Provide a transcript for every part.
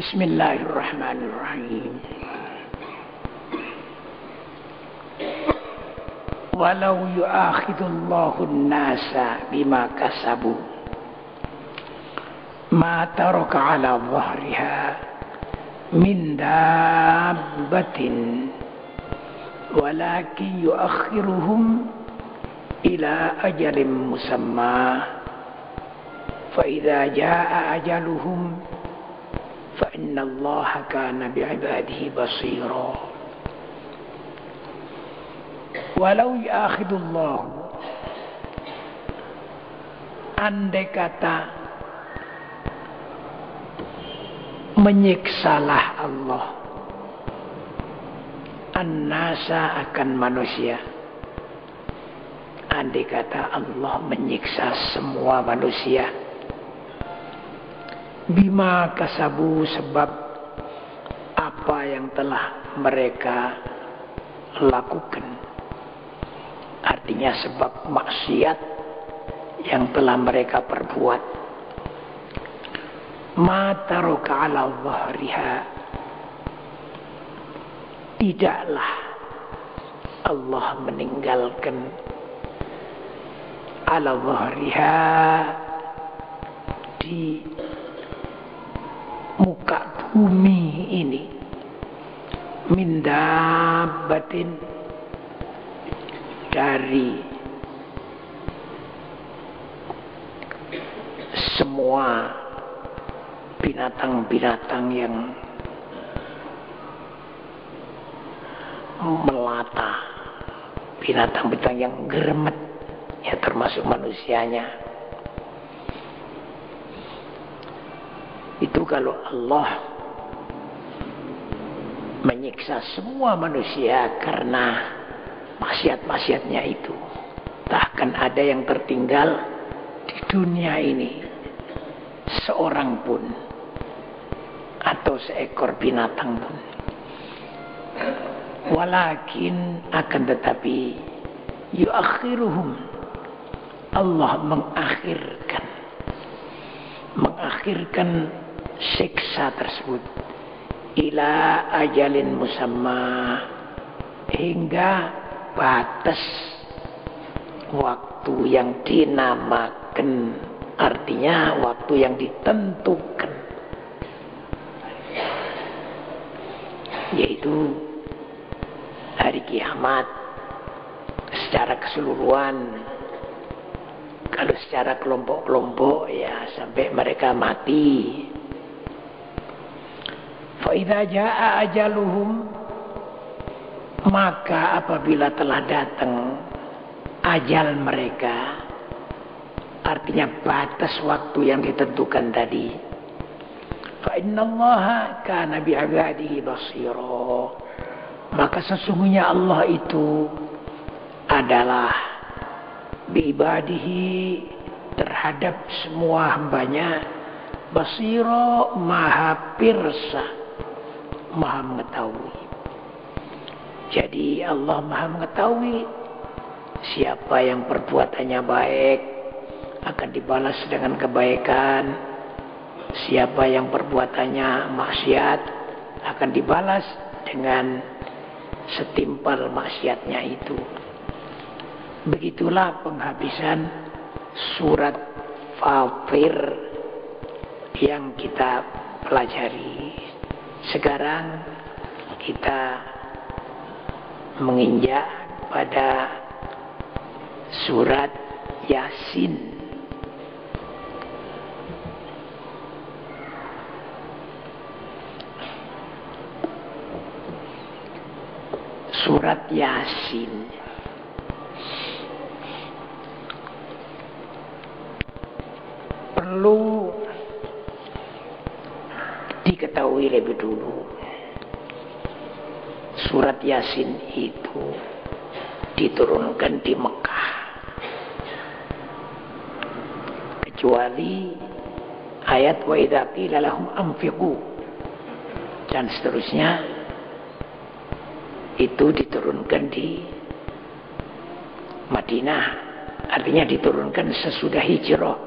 Bismillahirrahmanirrahim. Walau yu'akhidullahu an-nasa bima kasabu ma taraka ala dhahriha min dabbatin walakin yuakhiruhum ila ajalin musamma fa idza jaa ajaluhum fa innallaha kana bi'ibadihi basira. Walau ya'khidullahu, andai kata menyiksalah Allah an-nasa akan manusia, andai kata Allah menyiksa semua manusia bima kasabu, sebab apa yang telah mereka lakukan, artinya sebab maksiat yang telah mereka perbuat. Ma taraka ala dhahriha, tidaklah Allah meninggalkan ala dhahriha, di muka bumi ini, min dabbatin, dari semua binatang-binatang yang melata, binatang-binatang yang geremet, ya termasuk manusianya. Itu kalau Allah menyiksa semua manusia karena maksiat-maksiatnya itu, bahkan ada yang tertinggal di dunia ini seorang pun atau seekor binatang pun. Walakin, akan tetapi, yuakhiruhum, Allah mengakhirkan siksa tersebut ila ajalin musamma, hingga batas waktu yang dinamakan, artinya waktu yang ditentukan, yaitu hari kiamat secara keseluruhan. Kalau secara kelompok-kelompok, ya sampai mereka mati. Fa idza jaa ajaluhum, maka apabila telah datang ajal mereka, artinya batas waktu yang ditentukan tadi, fa innallaha kana bi'ibadihi basira, maka sesungguhnya Allah itu adalah bi'ibadihi, terhadap semua hambanya, basira, maha pirsa, maha mengetahui. Jadi Allah maha mengetahui siapa yang perbuatannya baik akan dibalas dengan kebaikan, siapa yang perbuatannya maksiat akan dibalas dengan setimpal maksiatnya itu. Begitulah penghabisan surat Fatir yang kita pelajari. Sekarang kita menginjak pada surat Yasin. Surat Yasin. Perlu diketahui lebih dulu, surat Yasin itu diturunkan di Mekah, kecuali ayat wa idza qila lahum anfiqu dan seterusnya, itu diturunkan di Madinah, artinya diturunkan sesudah hijrah.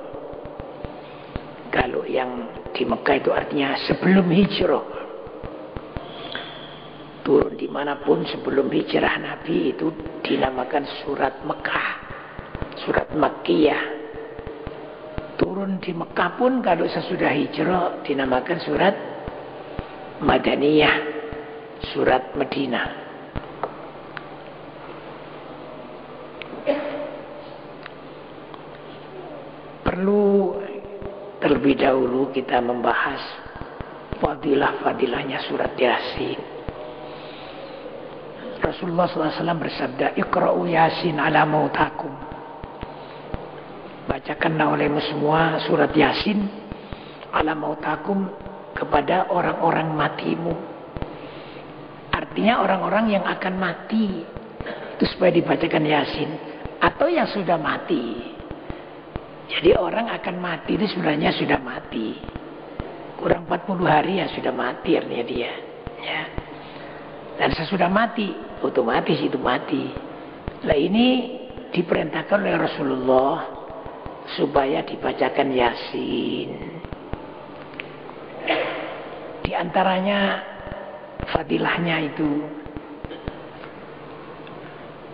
Kalau Kalau yang di Mekah itu artinya sebelum hijrah. Turun dimanapun sebelum hijrah Nabi itu dinamakan surat Mekah. Surat Makkiyah. Turun di Mekah pun kalau sesudah hijrah dinamakan surat Madaniyah. Surat Madinah. Perlu terlebih dahulu kita membahas fadilah-fadilahnya surat Yasin. Rasulullah SAW bersabda, Iqra'u Yasin ala mautakum. Bacakanlah olehmu semua surat Yasin ala mautakum kepada orang-orang matimu. Artinya orang-orang yang akan mati itu supaya dibacakan Yasin. Atau yang sudah mati. Jadi orang akan mati itu sebenarnya sudah mati. Kurang 40 hari ya sudah mati artinya dia. Ya. Dan sesudah mati, otomatis itu mati. Nah ini diperintahkan oleh Rasulullah supaya dibacakan Yasin. Di antaranya fadilahnya itu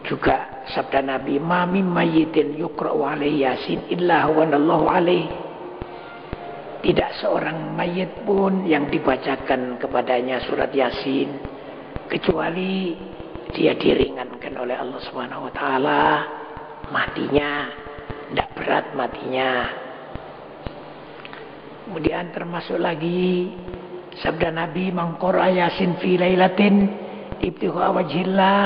juga sabda Nabi, ma min mayyitin yuqra'u alaihi Yasin illa huwanallahu alaihi. Tidak seorang mayit pun yang dibacakan kepadanya surat Yasin kecuali dia diringankan oleh Allah Subhanahu wa taala matinya, tidak berat matinya. Kemudian termasuk lagi sabda Nabi, man qara'a Yasin fi lailatin ibtigha'a wajhillah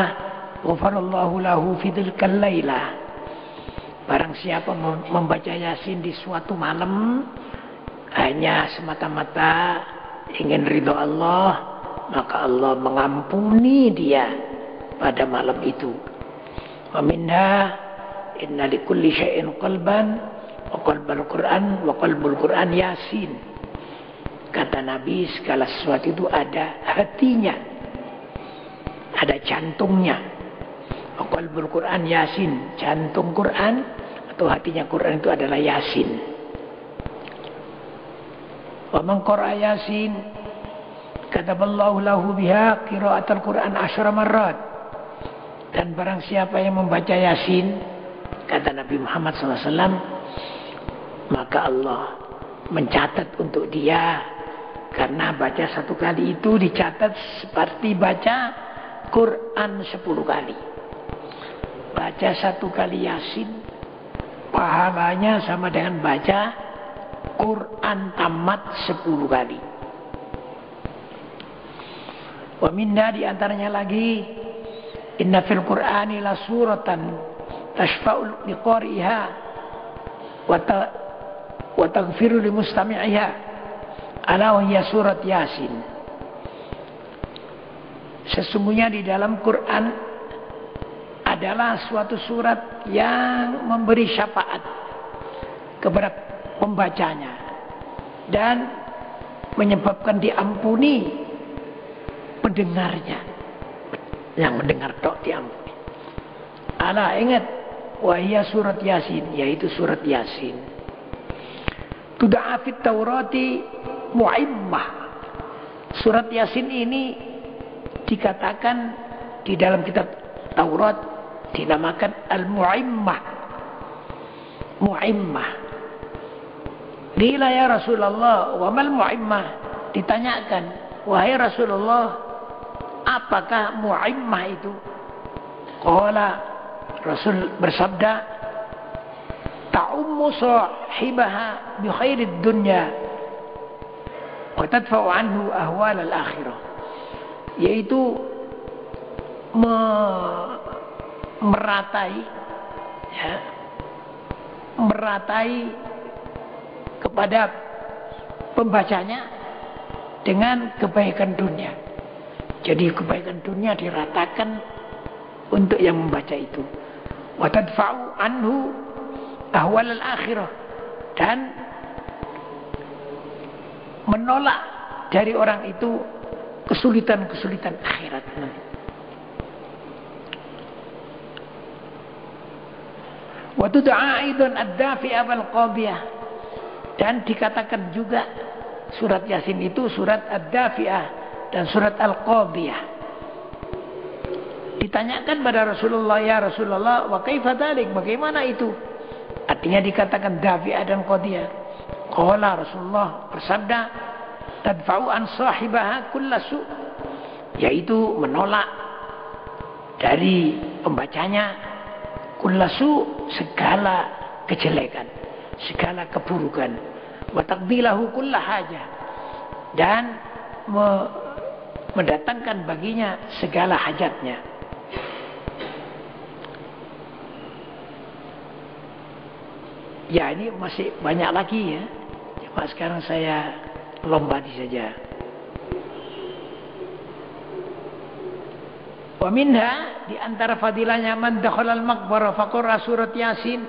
ghafarallahu lahu fi dzilkal lailah. Barang siapa membaca Yasin di suatu malam hanya semata-mata ingin ridho Allah, maka Allah mengampuni dia pada malam itu. Wa minha inna likulli syai'in qalban wa qalbul Qur'an wa qalbul Qur'an Yasin. Kata Nabi, segala sesuatu itu ada hatinya, ada jantungnya. Wa qalbul Qur'an Yasin, jantung Quran atau hatinya Quran itu adalah Yasin. Wa man qara'a Yasin kataballahu lahu biha qira'atul Quran 10 marrat. Dan barang siapa yang membaca Yasin, kata Nabi Muhammad SAW, maka Allah mencatat untuk dia, karena baca satu kali itu dicatat seperti baca Quran 10 kali. Baca satu kali Yasin, pahalanya sama dengan baca Quran tamat 10 kali. Wa minna diantaranya lagi, inna fil Qur'ani la suratan tashfa'u liqari'iha wa taghfiru limustami'iha ala wa hiya surat Yasin. Sesungguhnya di dalam Quran adalah suatu surat yang memberi syafaat kepada pembacanya dan menyebabkan diampuni pendengarnya. Yang mendengar tok diampuni. Ala ingat, wahia surat Yasin, yaitu surat Yasin. Tuda'a fit Taurati mu'immah. Surat Yasin ini dikatakan di dalam kitab Taurat dinamakan al-mu'immah. Mu'immah. Qila ya Rasulullah, wa mal mu'immah? Ditanyakan, wahai Rasulullah, apakah mu'immah itu? Qala, Rasul bersabda, ta'ummu sahibaha bi khairid dunya wa tadfa'u anhu ahwal al-akhirah. Yaitu meratai, ya, meratai kepada pembacanya dengan kebaikan dunia. Jadi kebaikan dunia diratakan untuk yang membaca itu. Wa tadfa'u anhu ahwal al-akhirah, dan menolak dari orang itu kesulitan-kesulitan akhirat nanti. Wa tud'a aidan ad-dafi'a wal qadiyah. Dan dikatakan juga surat Yasin itu surat Ad-Dafi'ah dan surat Al-Qadiyah. Ditanyakan pada Rasulullah, ya Rasulullah, wa kaifa dzalik? Bagaimana itu? Artinya dikatakan Dafi'ah dan Qadiyah. Qala Rasulullah bersabda, tadfa'u an sahibaha kullasu, yaitu menolak dari pembacanya kullasu, segala kejelekan, segala keburukan, wa taqdilahu kulla hajah, dan mendatangkan baginya segala hajatnya. Ya, ini masih banyak lagi ya, cuma sekarang saya lompati saja. Wa minha, di antara fadilahnya, man dakhala al-maqbarah faqara surat Yasin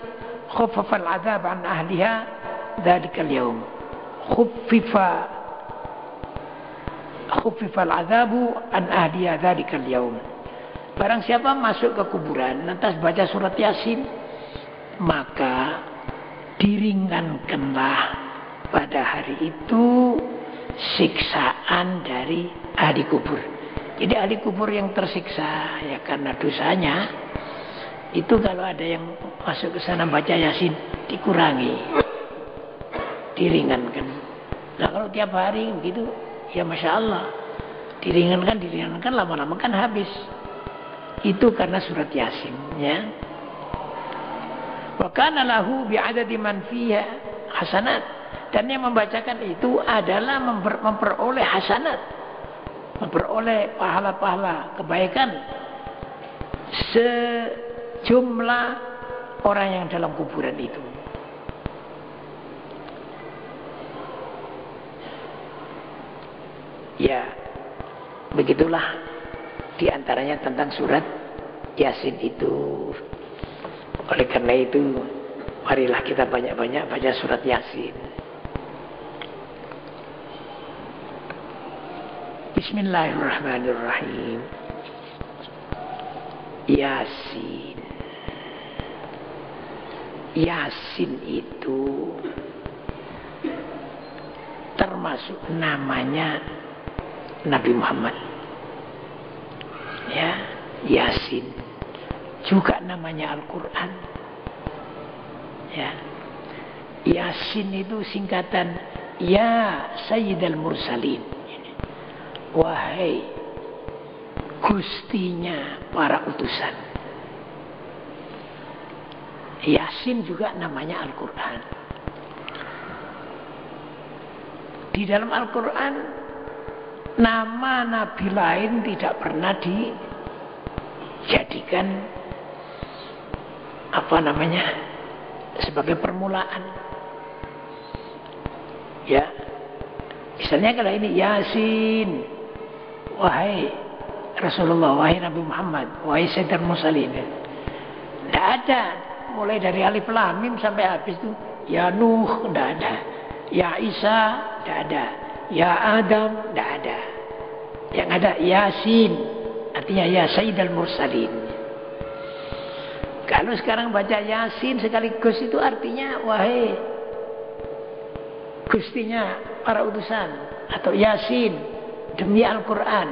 khuffafa al-'adzab an ahliha dzalikal yaum. Khuffifa al-'adzabu an ahliha dzalikal yaum. Barang siapa masuk ke kuburan lantas baca surat Yasin, maka diringankanlah pada hari itu siksaan dari ahli kubur. Jadi ahli kubur yang tersiksa ya karena dosanya itu, kalau ada yang masuk ke sana baca Yasin, dikurangi, diringankan. Nah kalau tiap hari begitu, ya Masya Allah, diringankan, lama-lama kan habis. Itu karena surat Yasin, ya. Wa kana lahu bi'adadi man fiha hasanat, dan yang membacakan itu adalah memperoleh hasanat, memperoleh pahala-pahala kebaikan sejumlah orang yang dalam kuburan itu. Ya, begitulah diantaranya tentang surat Yasin itu. Oleh karena itu, marilah kita banyak-banyak baca surat Yasin. Bismillahirrahmanirrahim. Yasin. Yasin itu termasuk namanya Nabi Muhammad. Ya, Yasin. Juga namanya Al-Quran. Ya. Yasin itu singkatan Ya Sayyidal Mursalin. Wahai gustinya para utusan. Yasin juga namanya Al-Quran. Di dalam Al-Quran, nama nabi lain tidak pernah dijadikan sebagai permulaan. Ya, misalnya kalau ini Yasin, wahai Rasulullah, wahai Nabi Muhammad, wahai Sayyidul Mursalin. Tidak ada, mulai dari alif lam mim sampai habis itu ya Nuh, tidak ada. Ya Isa, tidak ada. Ya Adam, tidak ada. Yang ada Yasin, artinya ya Sayyidul Mursalin. Kalau sekarang baca Yasin sekaligus itu artinya wahai gustinya para utusan, atau Yasin demi Al-Quran,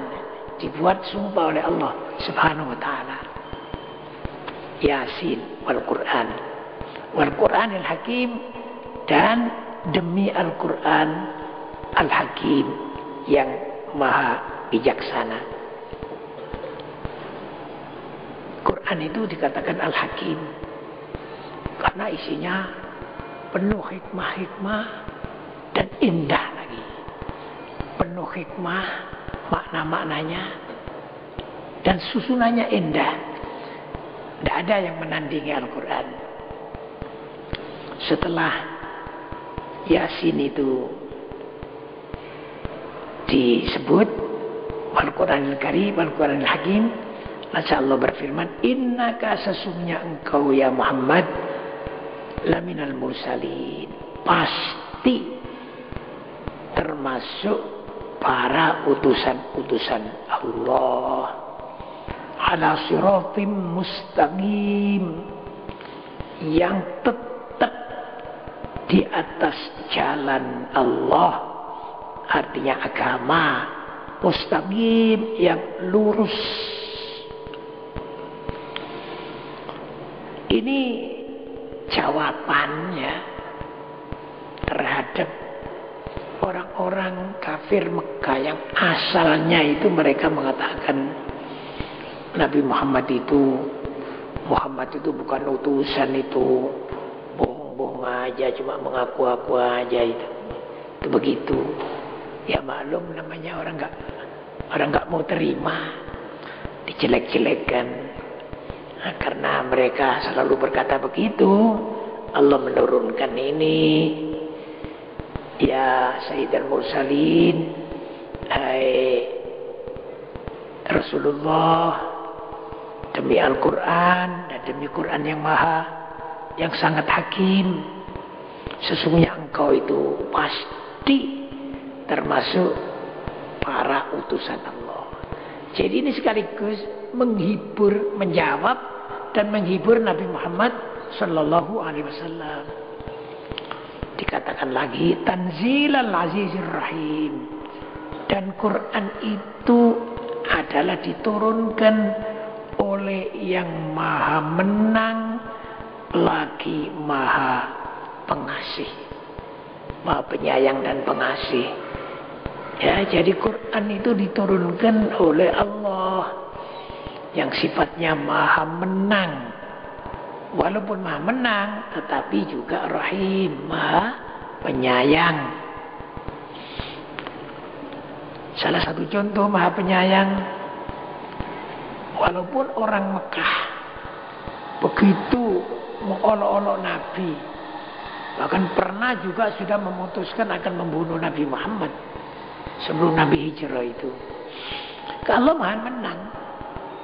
dibuat sumpah oleh Allah Subhanahu wa ta'ala. Yasin wal Quran, wal Quranil Hakim, dan demi Al-Quran Al-Hakim yang maha bijaksana. Quran itu dikatakan Al-Hakim karena isinya penuh hikmah-hikmah dan indah lagi. Penuh hikmah, makna-maknanya, dan susunannya indah. Tidak ada yang menandingi Al-Quran. Setelah Yasin itu disebut Al-Quranil Karim, Al-Quranil Hakim, maka Allah berfirman, innaka, sesungguhnya engkau ya Muhammad, laminal mursalin, pasti termasuk para utusan-utusan Allah, ala siratim mustaqim, yang tetap di atas jalan Allah, artinya agama mustaqim yang lurus. Ini jawabannya terhadap orang-orang kafir Mekah yang asalnya itu mereka mengatakan Nabi Muhammad itu bukan utusan, itu bohong-bohong aja, cuma mengaku-aku aja itu begitu. Ya maklum, namanya orang nggak mau terima, dijelek-jelekan. Nah, karena mereka selalu berkata begitu, Allah menurunkan ini, ya Sayyidul Mursalin, hai Rasulullah, demi Al-Quran dan demi Quran yang sangat hakim, sesungguhnya engkau itu pasti termasuk para utusan Allah. Jadi ini sekaligus menghibur, menjawab dan menghibur Nabi Muhammad sallallahu alaihi wasallam. Dikatakan lagi Tanzilal Azizir Rahim, dan Quran itu adalah diturunkan oleh yang maha menang lagi maha pengasih, maha penyayang dan pengasih. Ya, jadi Quran itu diturunkan oleh Allah yang sifatnya maha menang. Walaupun maha menang, tetapi juga rahim, maha penyayang. Salah satu contoh maha penyayang, walaupun orang Mekah begitu mengolok-olok Nabi, bahkan pernah juga sudah memutuskan akan membunuh Nabi Muhammad sebelum Nabi hijrah itu. Kalau maha menang,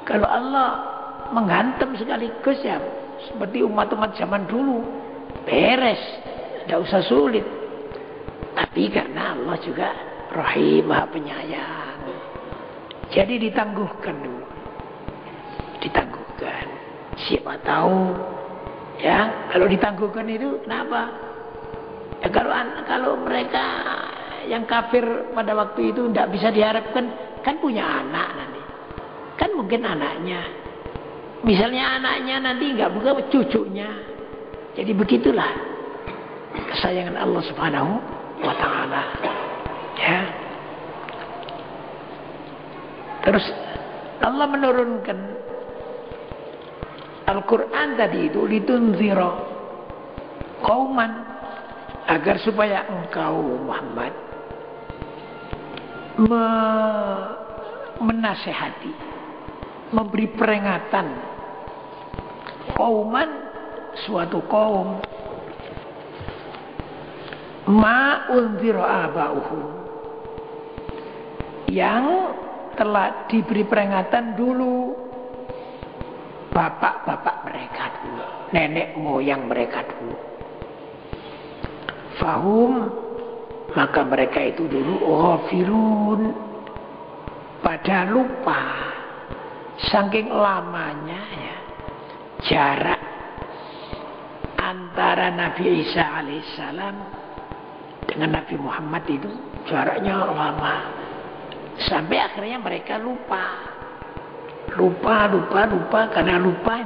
kalau Allah menghantam sekaligus, ya seperti umat-umat zaman dulu, beres, tidak usah sulit. Tapi karena Allah juga Rahim, maha penyayang, jadi ditangguhkan dulu, ditangguhkan. Siapa tahu, ya kalau ditangguhkan itu kenapa? Ya, kalau mereka yang kafir pada waktu itu tidak bisa diharapkan, kan punya anak nanti, kan mungkin anaknya, misalnya anaknya nanti nggak buka cucunya. Jadi begitulah kesayangan Allah Subhanahu wa Ta'ala. Ya. Terus Allah menurunkan Al-Quran tadi itu litunzira qauman, agar supaya engkau Muhammad menasehati, memberi peringatan qauman, suatu kaum ma unzira abauhum, yang telah diberi peringatan dulu bapak-bapak mereka dulu, nenek moyang mereka dulu. Fahum, maka mereka itu dulu ghafilun, pada lupa, saking lamanya ya jarak antara Nabi Isa alaihissalam dengan Nabi Muhammad itu jaraknya lama, sampai akhirnya mereka lupa karena lupa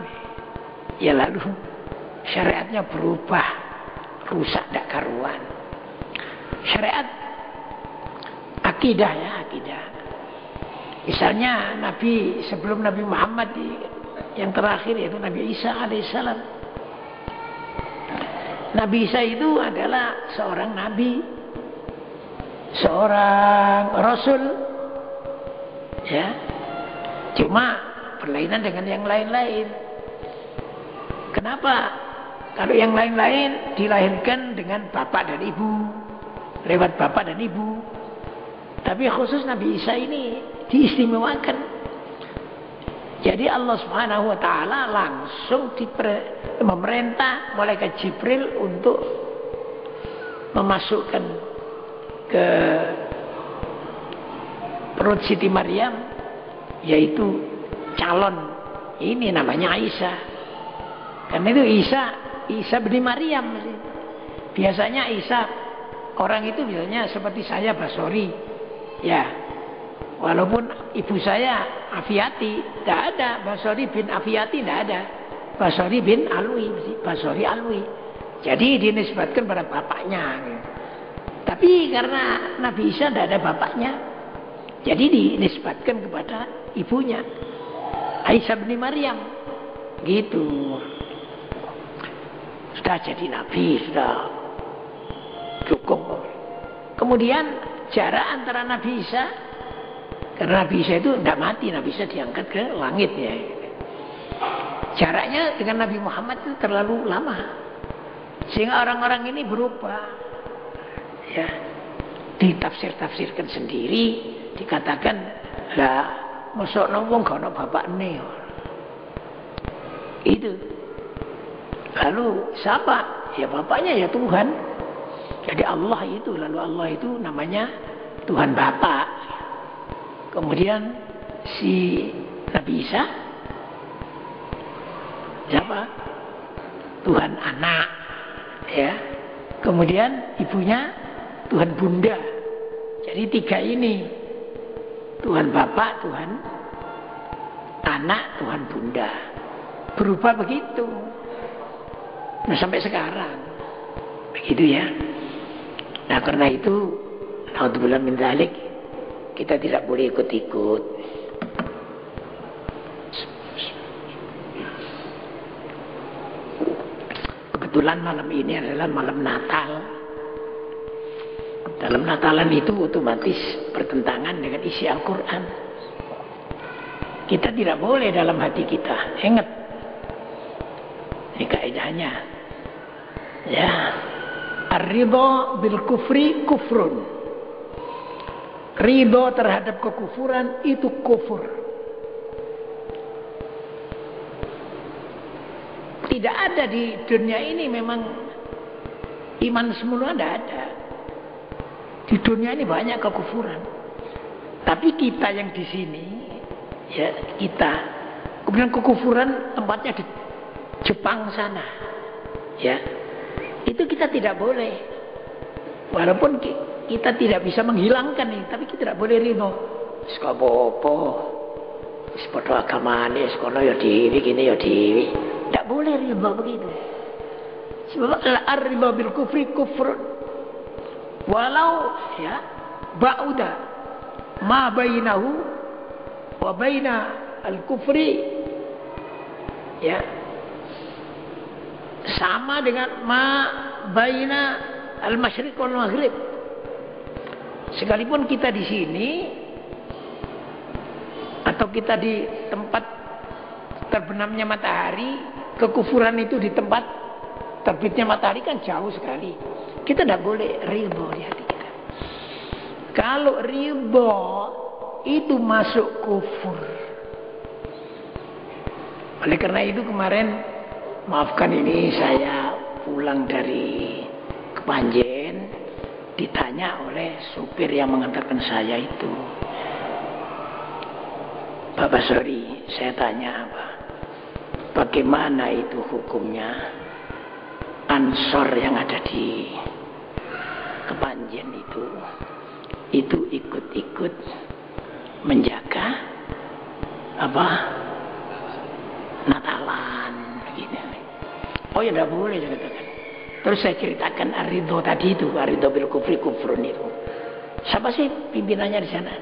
ya, lalu syariatnya berubah, rusak tidak karuan. Syariat akidah, ya akidah. Misalnya Nabi sebelum Nabi Muhammad yang terakhir yaitu Nabi Isa alaihissalam. Nabi Isa itu adalah seorang nabi, seorang rasul, ya. Cuma berlainan dengan yang lain-lain. Kenapa? Kalau yang lain-lain dilahirkan dengan bapak dan ibu, lewat bapak dan ibu. Tapi khusus Nabi Isa ini diistimewakan. Jadi Allah Subhanahu wa Ta'ala langsung memerintah malaikat Jibril untuk memasukkan ke perut Siti Maryam, yaitu calon ini namanya Isa. Karena itu Isa bin Maryam. Biasanya Isa, orang itu biasanya seperti saya Basori. Ya. Walaupun ibu saya Afiati, tidak ada. Basori bin Afiati tidak ada. Basori bin Alwi, Basori Alwi. Jadi dinisbatkan pada bapaknya. Tapi karena Nabi Isa tidak ada bapaknya, jadi dinisbatkan kepada ibunya, Aisyah bin Maryam. Gitu. Sudah jadi Nabi, sudah cukup. Kemudian jarak antara Nabi Isa, karena Nabi Isa itu tidak mati, Nabi Isa diangkat ke langit ya. Jaraknya dengan Nabi Muhammad itu terlalu lama, sehingga orang-orang ini berubah. Ya, ditafsir-tafsirkan sendiri, dikatakan lah, mosok wong gak ono bapakne. Itu. Lalu siapa? Ya bapaknya ya Tuhan. Jadi Allah itu, lalu Allah itu namanya Tuhan Bapa. Kemudian si Nabi Isa siapa? Tuhan Anak. Ya. Kemudian ibunya Tuhan Bunda. Jadi tiga ini, Tuhan Bapa, Tuhan Anak, Tuhan Bunda. Berubah begitu. Nah, sampai sekarang begitu ya. Nah karena itu, naudzubillah min dzalik, kita tidak boleh ikut-ikut. Kebetulan malam ini adalah malam Natal. Dalam Natalan itu otomatis bertentangan dengan isi Al-Quran. Kita tidak boleh dalam hati kita, ingat, ini kaidahnya. Ya, ar-ridha bil kufri kufrun. Ridha terhadap kekufuran itu kufur. Tidak ada di dunia ini memang iman semula, tidak ada. Di dunia ini banyak kekufuran. Tapi kita yang di sini, ya kita, kemudian kekufuran tempatnya di Jepang sana, ya. Itu kita tidak boleh. Walaupun kita tidak bisa menghilangkan ini, tapi kita tidak boleh ridho. Wis apa-apa. Wis padha agamane, wis kono ya dhewe, kene ya dhewe. Tidak boleh ridho begitu. Sebab al-ridho bil kufri kufrun. Walau ya ba'uda ma bainahu wa baina al-kufri, ya sama dengan ma baina al-masyriq wal maghrib. Sekalipun kita di sini atau kita di tempat terbenamnya matahari, kekufuran itu di tempat terbitnya matahari kan jauh sekali. Kita tidak boleh ridho di hati kita. Kalau ridho itu masuk kufur. Oleh karena itu kemarin, maafkan ini saya pulang dari Kepanjen, ditanya oleh supir yang mengantarkan saya itu, Bapak Sori, saya tanya apa? Bagaimana itu hukumnya Ansor yang ada di Kepanjen itu ikut-ikut menjaga apa Natalan gitu. Oh ya tidak boleh saya katakan. Terus saya ceritakan ar-ridho tadi itu, ar-ridho bil kufri kufrun itu. Siapa sih pimpinannya di sana?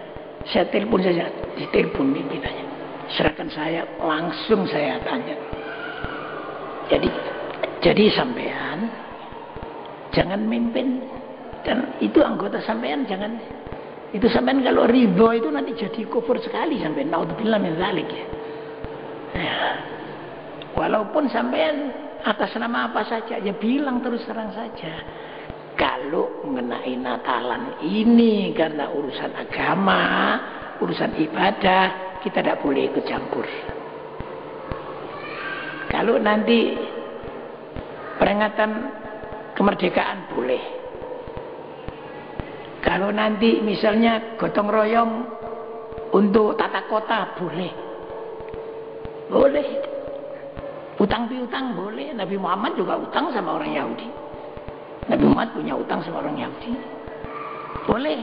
Saya telepon saja, ditelepon pimpinannya. Serahkan saya, langsung saya tanya. Jadi sampean jangan mimpin, dan itu anggota sampean jangan. Itu sampean kalau ridho itu nanti jadi kufur sekali sampean. Naudzubillah min dzalik ya. Walaupun sampean atas nama apa saja, ya bilang terus terang saja. Kalau mengenai Natalan ini karena urusan agama, urusan ibadah, kita tidak boleh ikut campur. Kalau nanti peringatan kemerdekaan boleh. Kalau nanti misalnya gotong royong untuk tata kota boleh. Boleh. Utang piutang boleh. Nabi Muhammad juga utang sama orang Yahudi. Nabi Muhammad punya utang sama orang Yahudi. Boleh.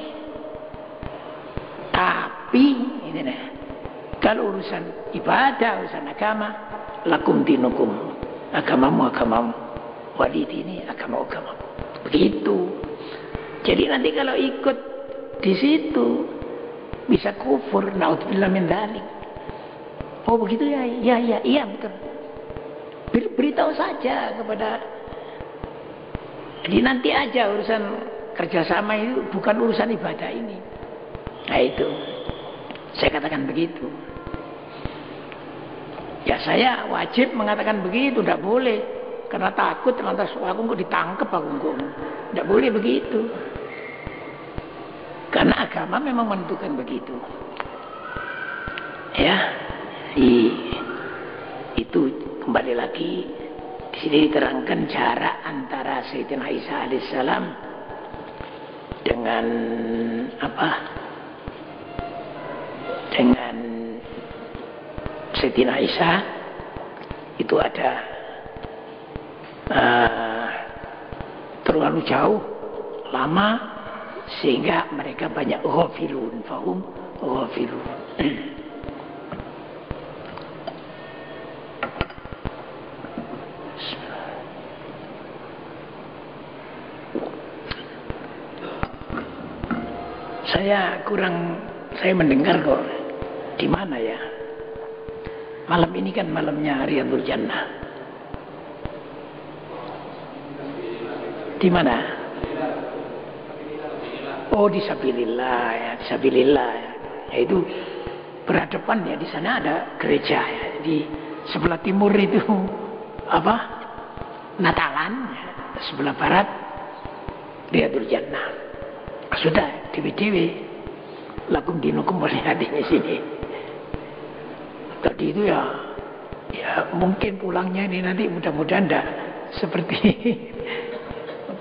Tapi ini nih, kalau urusan ibadah, urusan agama, lakum dinukum, agamamu, walidi ini agamamu. Begitu. Jadi nanti kalau ikut di situ bisa kufur, naudzubillah min dzalik. Oh begitu ya, iya betul. Beritahu saja kepada. Jadi nanti aja urusan kerjasama itu bukan urusan ibadah ini. Nah itu, saya katakan begitu. Ya saya wajib mengatakan begitu, tidak boleh. Karena takut lantas aku kok ditangkap aku kok. Tidak boleh begitu. Karena agama memang menentukan begitu. Ya, itu kembali lagi di sini diterangkan jarak antara Sayyidina Isa alaihissalam dengan apa? Dengan Sayyidina Isa itu ada terlalu jauh, lama, sehingga mereka banyak ghafilun, fahum ghafilun. Saya mendengar kok di mana ya? Malam ini kan malamnya Riyadhul Jannah. Di mana? Oh di Sabilillah ya, di Sabilillah ya. Itu berhadapan ya, di sana ada gereja ya. Di sebelah timur itu apa? Natalan ya. Sebelah barat Riyadhul Jannah. Sudah dewi-dewi lakum dinukum boleh adanya sini. Tadi itu ya mungkin pulangnya ini nanti mudah-mudahan enggak seperti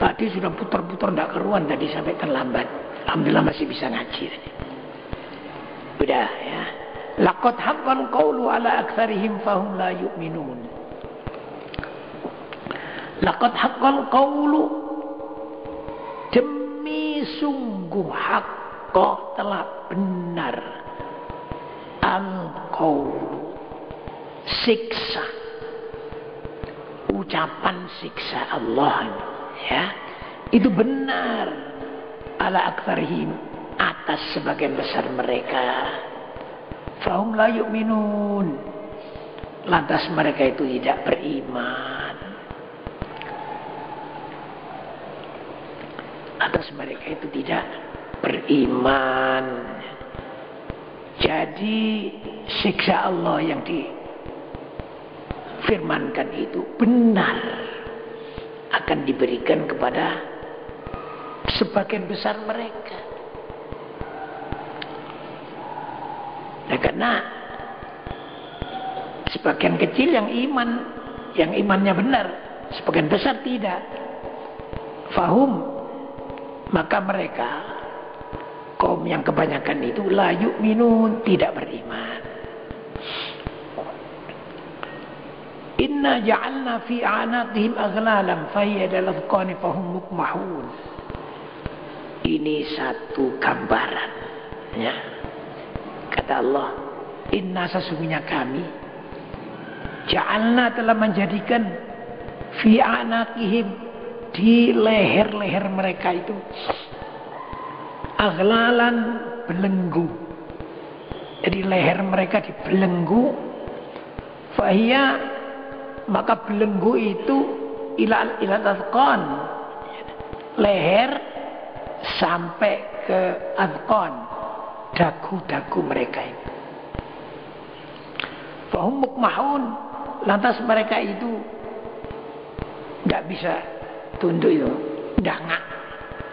tadi sudah putar-putar enggak keruan tadi sampai terlambat. Alhamdulillah masih bisa ngaji tadi. Udah ya. Laqad haqqal qawlu ala aktsarihim fahum la yu'minun. Laqad haqqal qawlu, demi sungguh haqqa telah benar, al-qawlu siksa, ucapan siksa Allah ya, itu benar ala aktsarihim atas sebagian besar mereka. Fahum la yu'minun, lantas mereka itu tidak beriman. Atas mereka itu tidak beriman. Jadi siksa Allah yang difirmankan itu benar akan diberikan kepada sebagian besar mereka. Nah, karena sebagian kecil yang imannya benar, sebagian besar tidak. Fahum, maka mereka kaum yang kebanyakan itu la yu'minun, tidak beriman. Inna ja'alna fi a'naqihim aghlalan fahiya al-azqani fahum muqmahun. Ini satu gambaran ya. Kata Allah, inna sesungguhnya kami ja'alna telah menjadikan fi a'naqihim, di leher-leher mereka itu aghlalan, belenggu. Jadi leher mereka dibelenggu, fahiyya, maka belenggu itu ila azqan, leher sampai ke azqan, dagu-dagu mereka itu. Fahum mukmahun, lantas mereka itu tidak bisa tunduk itu, dangak.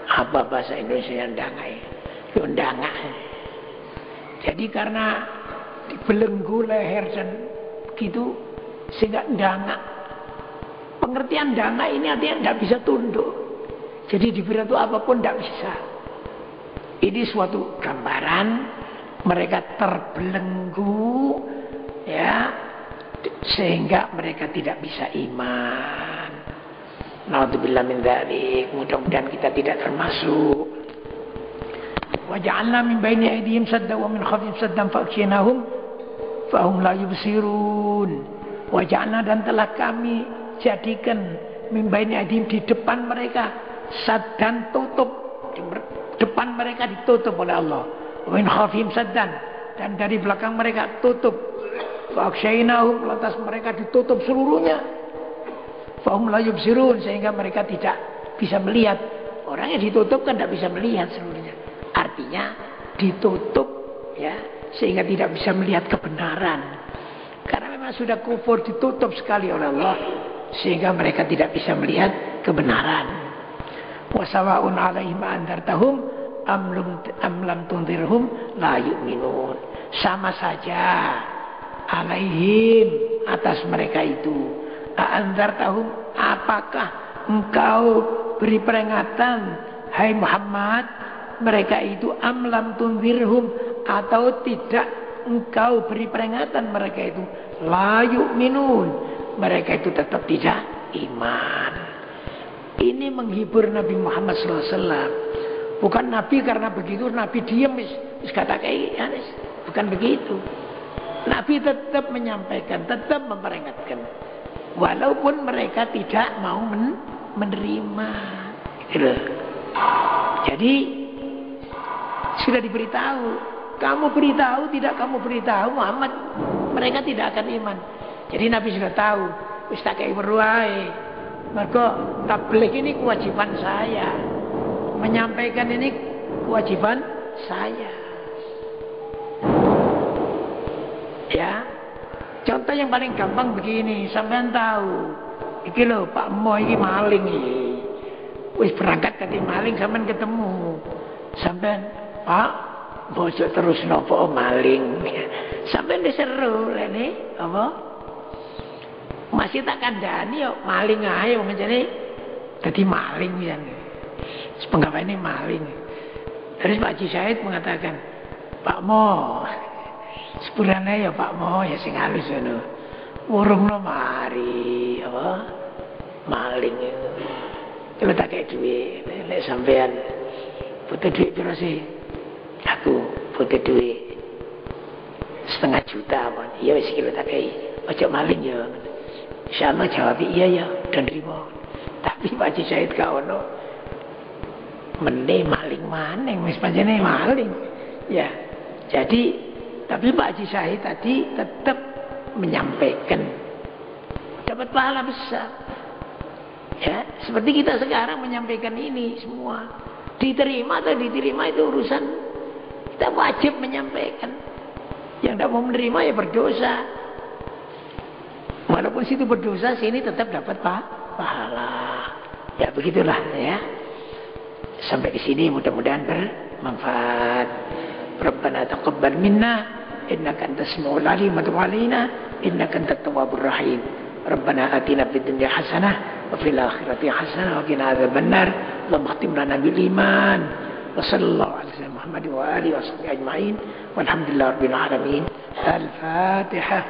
Apa bahasa Indonesia dangak itu? Dangak. Jadi karena dibelenggu leher dan begitu sehingga dangak. Pengertian dangak ini artinya tidak bisa tunduk. Jadi diberi itu apapun tidak bisa. Ini suatu gambaran mereka terbelenggu ya, sehingga mereka tidak bisa iman. Naudzubillah min dzalik. Mudah-mudahan kita tidak termasuk. Wa ja'alna min baini aydihim saddan wa min khalfihim saddan fa'aghshaynahum fahum la yubsirun. Wa ja'alna, dan telah kami jadikan min baini aydihim, di depan mereka, saddan, tutup. Di depan mereka ditutup oleh Allah. Wa min khalfihim saddan, dan dari belakang mereka tutup. Fa'aghshaynahum, lantas mereka ditutup seluruhnya. Fahum la yubsirun, sehingga mereka tidak bisa melihat. Orang yang ditutup kan tidak bisa melihat seluruhnya. Artinya ditutup, ya, sehingga tidak bisa melihat kebenaran. Karena memang sudah kufur, ditutup sekali oleh Allah, sehingga mereka tidak bisa melihat kebenaran. Wa sawa'un 'alaihim andartahum am lam tunzirhum la yu'minun. Sama saja alaihim, atas mereka itu. Andartahum, apakah engkau beri peringatan, hai Muhammad, mereka itu, am lam tunzirhum, atau tidak engkau beri peringatan mereka itu, la yu'minun, mereka itu tetap tidak iman. Ini menghibur Nabi Muhammad SAW. Bukan Nabi karena begitu Nabi diam, kata kayak bukan begitu. Nabi tetap menyampaikan, tetap memperingatkan, walaupun mereka tidak mau menerima. Gitu. Jadi sudah diberitahu. Kamu beritahu, tidak kamu beritahu Muhammad, mereka tidak akan iman. Jadi Nabi sudah tahu. Wis tak kei weruh. Maka tabligh ini kewajiban saya. Menyampaikan ini kewajiban saya. Ya. Contoh yang paling gampang begini, sampean tahu, iki lho Pak Mo iki maling iki. Wis berangkat ke maling, sampean ketemu. Sampean, Pak, bojok terus nopo maling. Sampean diseru lene apa? Masih tak kandhani yo maling ae wong jane dadi maling pisan. Penggaweane maling. Terus Pak Haji Said mengatakan, Pak Mo, sepurane ya Pak Mo, ya sing halus ngono. Wurungno mari apa? Maling. Kalau tak kayak duit, nek sampean butuh duit piro sih? Aku butuh duit 1,5 juta pun. Iya wis kilo tak kayak. Ojo maling ya. Insyaallah jawab iya ya, dan terima. Tapi Pak Haji Said gak ono. Mene maling maneng wis pancene maling. Ya. Jadi tapi Pak Haji Said tadi tetap menyampaikan, dapat pahala besar. Ya, seperti kita sekarang menyampaikan ini semua, diterima atau diterima itu urusan kita, wajib menyampaikan. Yang tidak mau menerima ya berdosa. Walaupun situ berdosa, sini tetap dapat pahala. Ya begitulah ya. Sampai di sini mudah-mudahan bermanfaat. Rabbana taqabbal minna innaka antas samiul alim wa tub alaina innaka antat tawwabur rahim. Rabbana atina fid dunya hasanah wa fil akhirati hasanah wa qina adzabannar. Allahumma khtim lana bil iman. Wa sallallahu alaihi Muhammad wa alihi wa sahbihi ajma'in. Walhamdulillahirabbil alamin. Al-Fatihah.